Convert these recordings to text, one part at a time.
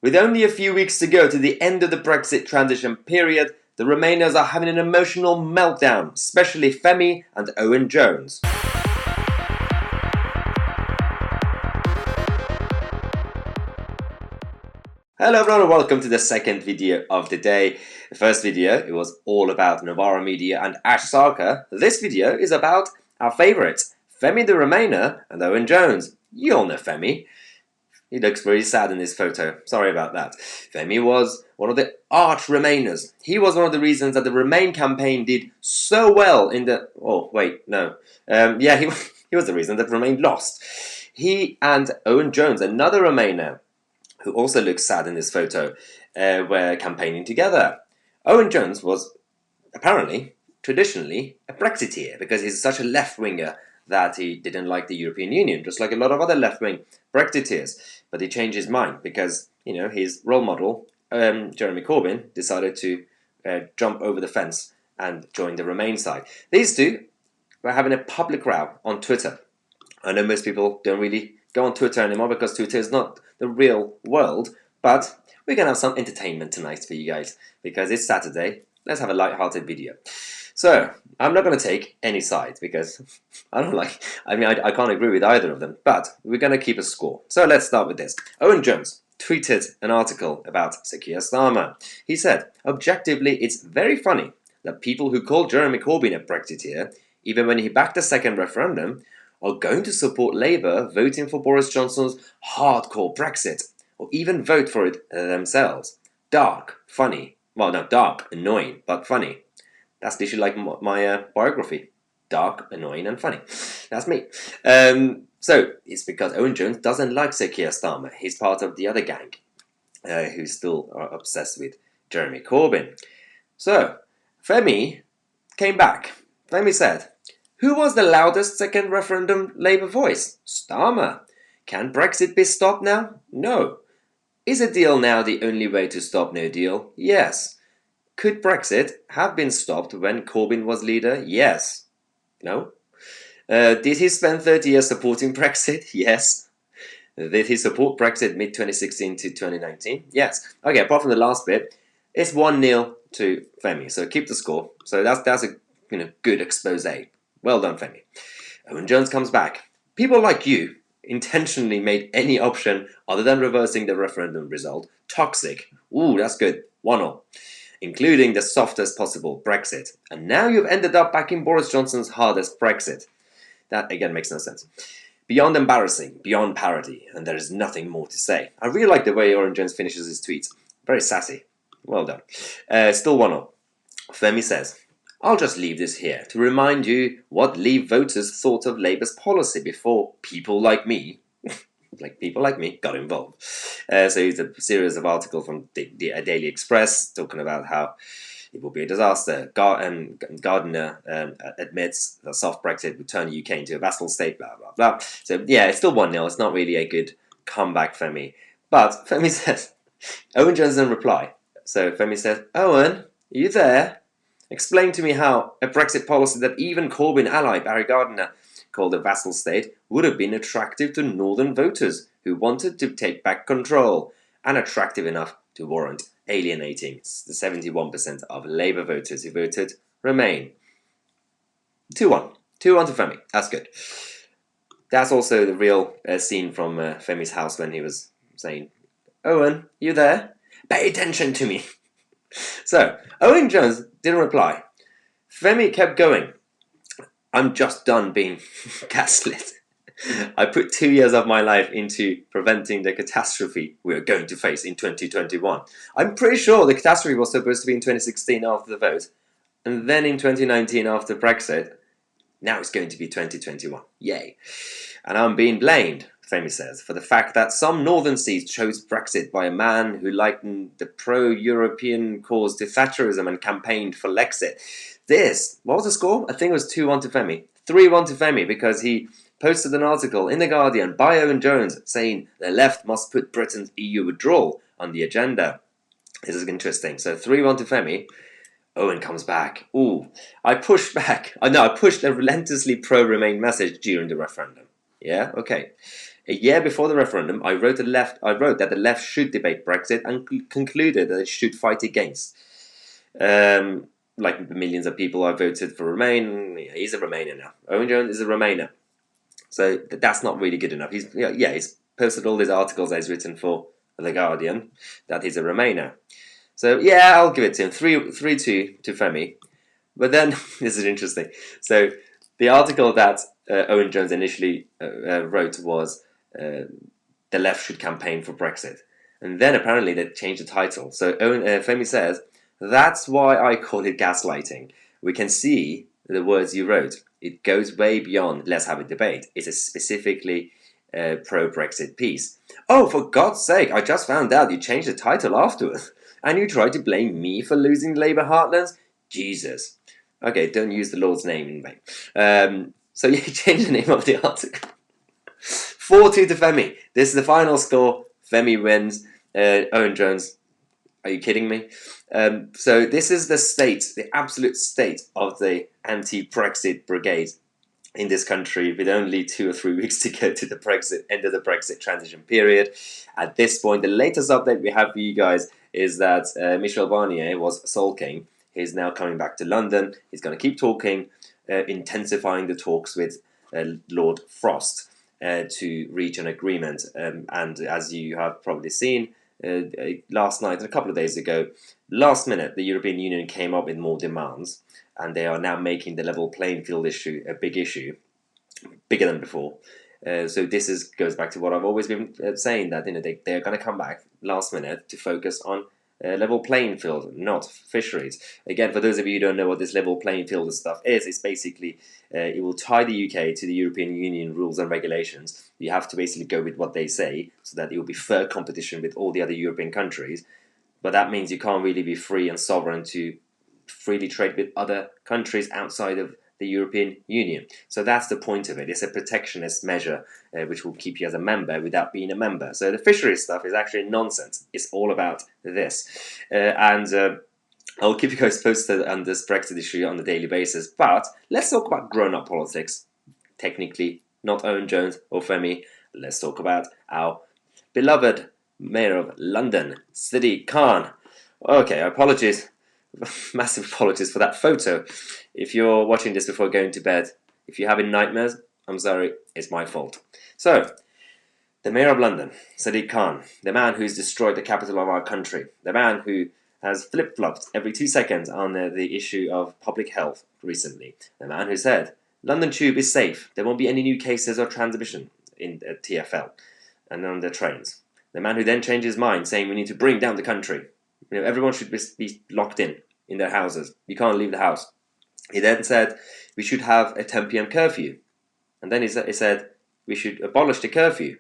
With only a few weeks to go to the end of the Brexit transition period, the Remainers are having an emotional meltdown, especially Femi and Owen Jones. Hello everyone and welcome to the second video of the day. The first video, it was all about Novara Media and Ash Sarkar. This video is about our favourites, Femi the Remainer and Owen Jones. You all know Femi. He looks very sad in this photo. Sorry about that. Femi was one of the arch Remainers. He was one of the reasons that the Remain campaign did so well in the... Oh, wait, no. He was the reason that Remain lost. He and Owen Jones, another Remainer, who also looks sad in this photo, were campaigning together. Owen Jones was apparently, traditionally, a Brexiteer because he's such a left-winger that he didn't like the European Union, just like a lot of other left-wing Brexiteers. But he changed his mind because, his role model, Jeremy Corbyn, decided to jump over the fence and join the Remain side. These two were having a public row on Twitter. I know most people don't really go on Twitter anymore because Twitter is not the real world, but we're going to have some entertainment tonight for you guys because it's Saturday. Let's have a light-hearted video. So, I'm not going to take any sides because I can't agree with either of them, but we're going to keep a score. So let's start with this. Owen Jones tweeted an article about Sir Keir Starmer. He said, objectively, it's very funny that people who call Jeremy Corbyn a Brexiteer, even when he backed a second referendum, are going to support Labour voting for Boris Johnson's hardcore Brexit, or even vote for it themselves. Dark, funny. Well, no, dark, annoying, but funny. That's literally like my biography. Dark, annoying, and funny. That's me. So, it's because Owen Jones doesn't like Sir Keir Starmer. He's part of the other gang who's still obsessed with Jeremy Corbyn. So, Femi came back. Femi said, who was the loudest second referendum Labour voice? Starmer. Can Brexit be stopped now? No. Is a deal now the only way to stop no deal? Yes. Could Brexit have been stopped when Corbyn was leader? Yes. No. Did he spend 30 years supporting Brexit? Yes. Did he support Brexit mid-2016 to 2019? Yes. Okay, apart from the last bit, it's 1-0 to Femi, so keep the score. So that's a good expose. Well done, Femi. Owen Jones comes back. People like you intentionally made any option other than reversing the referendum result toxic. Ooh, that's good. 1-0. Including the softest possible Brexit. And now you've ended up backing Boris Johnson's hardest Brexit. That, again, makes no sense. Beyond embarrassing, beyond parody, and there is nothing more to say. I really like the way Owen Jones finishes his tweets. Very sassy. Well done. Still 1-0. Femi says, I'll just leave this here to remind you what Leave voters thought of Labour's policy before people like me got involved. So it's a series of articles from the Daily Express talking about how it will be a disaster. Gardiner admits that soft Brexit would turn the UK into a vassal state, blah, blah, blah. So yeah, it's still 1-0. It's not really a good comeback, Femi. But Femi says, Owen Jones doesn't reply. So Femi says, Owen, are you there? Explain to me how a Brexit policy that even Corbyn ally Barry Gardiner called a vassal state would have been attractive to northern voters who wanted to take back control and attractive enough to warrant alienating the 71% of Labour voters who voted Remain. 2-1. 2-1 to Femi. That's good. That's also the real scene from Femi's house when he was saying, Owen, you there? Pay attention to me. So, Owen Jones didn't reply. Femi kept going. I'm just done being gaslit. I put 2 years of my life into preventing the catastrophe we are going to face in 2021. I'm pretty sure the catastrophe was supposed to be in 2016 after the vote, and then in 2019 after Brexit. Now it's going to be 2021. Yay. And I'm being blamed, Femi says, for the fact that some northern seats chose Brexit by a man who likened the pro-European cause to Thatcherism and campaigned for Lexit. What was the score? I think it was 2-1 to Femi. 3-1 to Femi because he posted an article in The Guardian by Owen Jones saying the left must put Britain's EU withdrawal on the agenda. This is interesting. So 3-1 to Femi. Owen comes back. Ooh, I pushed back. I pushed a relentlessly pro-Remain message during the referendum. Yeah, okay. A year before the referendum, I wrote that the left should debate Brexit and concluded that it should fight against. Like millions of people have voted for Remain. He's a Remainer now. Owen Jones is a Remainer. So that's not really good enough. He's posted all these articles that he's written for The Guardian that he's a Remainer. So yeah, I'll give it to him. 3-2 to Femi. But then, this is interesting. So the article that Owen Jones initially wrote was the left should campaign for Brexit. And then apparently they changed the title. So Femi says, that's why I call it gaslighting. We can see the words you wrote. It goes way beyond let's have a debate. It's a specifically pro-Brexit piece. Oh, for God's sake, I just found out you changed the title afterwards. And you tried to blame me for losing Labour heartlands? Jesus. Okay, don't use the Lord's name in vain. So you changed the name of the article. 4-2 to Femi. This is the final score. Femi wins. Owen Jones, are you kidding me? So this is the absolute state of the anti-Brexit brigade in this country, with only 2 or 3 weeks to go to the end of the Brexit transition period. At this point, the latest update we have for you guys is that Michel Barnier was sulking. He's now coming back to London. He's going to keep talking, intensifying the talks with Lord Frost to reach an agreement. And as you have probably seen, last night and a couple of days ago, last minute, the European Union came up with more demands, and they are now making the level playing field issue a big issue, bigger than before. So this goes back to what I've always been saying, that they're going to come back last minute to focus on level playing field, not fisheries. Again, for those of you who don't know what this level playing field stuff is, it's basically it will tie the UK to the European Union rules and regulations. You have to basically go with what they say, so that it will be fair competition with all the other European countries. But that means you can't really be free and sovereign to freely trade with other countries outside of the European Union. So that's the point of it. It's a protectionist measure which will keep you as a member without being a member. So the fisheries stuff is actually nonsense. It's all about this. I'll keep you guys posted on this Brexit issue on a daily basis. But let's talk about grown-up politics. Technically, not Owen Jones or Femi. Let's talk about our beloved Mayor of London, Sadiq Khan. Okay, apologies. Massive apologies for that photo. If you're watching this before going to bed, if you're having nightmares, I'm sorry, it's my fault. So, the Mayor of London, Sadiq Khan, the man who's destroyed the capital of our country, the man who has flip-flopped every 2 seconds on the issue of public health recently, the man who said, London Tube is safe, there won't be any new cases or transmission in TfL and on the trains. The man who then changed his mind, saying we need to bring down the country. Everyone should be locked in their houses. You can't leave the house. He then said we should have a 10 p.m. curfew. And then he said we should abolish the curfew.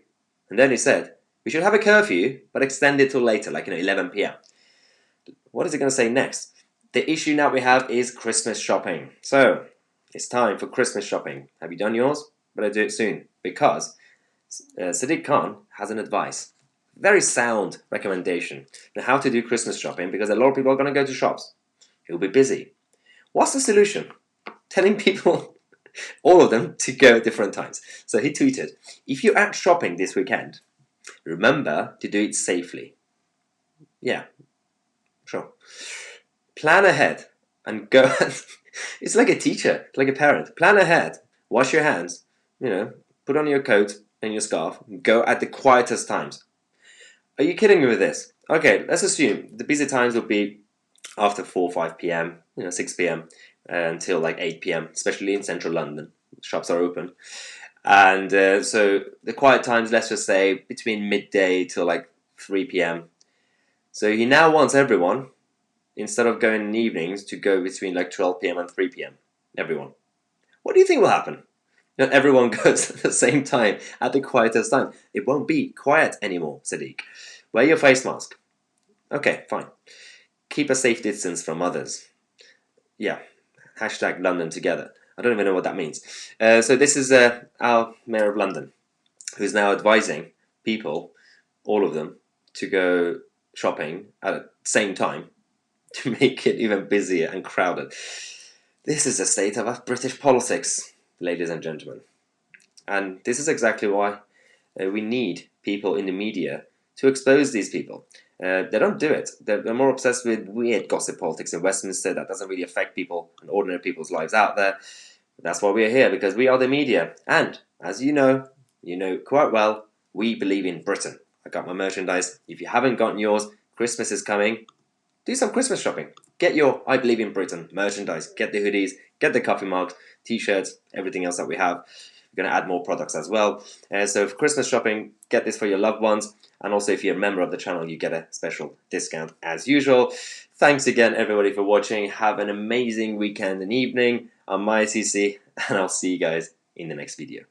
And then he said we should have a curfew, but extend it till later, like 11 p.m. What is he going to say next? The issue now we have is Christmas shopping. So, it's time for Christmas shopping. Have you done yours? Better do it soon. Because Sadiq Khan has an advice. Very sound recommendation on how to do Christmas shopping, because a lot of people are going to go to shops. You'll be busy. What's the solution? Telling people, all of them, to go at different times. So he tweeted, if you're out shopping this weekend, remember to do it safely. Yeah, sure. Plan ahead and go. It's like a teacher, like a parent. Plan ahead, wash your hands, put on your coat and your scarf, go at the quietest times. Are you kidding me with this? Okay, let's assume the busy times will be after 4 or 5 p.m., 6 p.m. Until like 8 p.m., especially in central London. Shops are open. And so the quiet times, let's just say, between midday till like 3 p.m. So he now wants everyone, instead of going in the evenings, to go between like 12 p.m. and 3 p.m. Everyone. What do you think will happen? Not everyone goes at the same time, at the quietest time. It won't be quiet anymore, Sadiq. Wear your face mask. Okay, fine. Keep a safe distance from others. Yeah. Hashtag London together. I don't even know what that means. So this is our Mayor of London, who's now advising people, all of them, to go shopping at the same time to make it even busier and crowded. This is the state of British politics, ladies and gentlemen. And this is exactly why We need people in the media to expose these people. They don't do it. They're more obsessed with weird gossip politics in Westminster that doesn't really affect people and ordinary people's lives out there. But that's why we're here, because we are the media. And as you know quite well, we believe in Britain. I got my merchandise. If you haven't gotten yours, Christmas is coming. Do some Christmas shopping. Get your I Believe in Britain merchandise. Get the hoodies, get the coffee mugs, t-shirts, everything else that we have. We're going to add more products as well. So for Christmas shopping, get this for your loved ones. And also if you're a member of the channel, you get a special discount as usual. Thanks again, everybody, for watching. Have an amazing weekend and evening. I'm Maya CC, and I'll see you guys in the next video.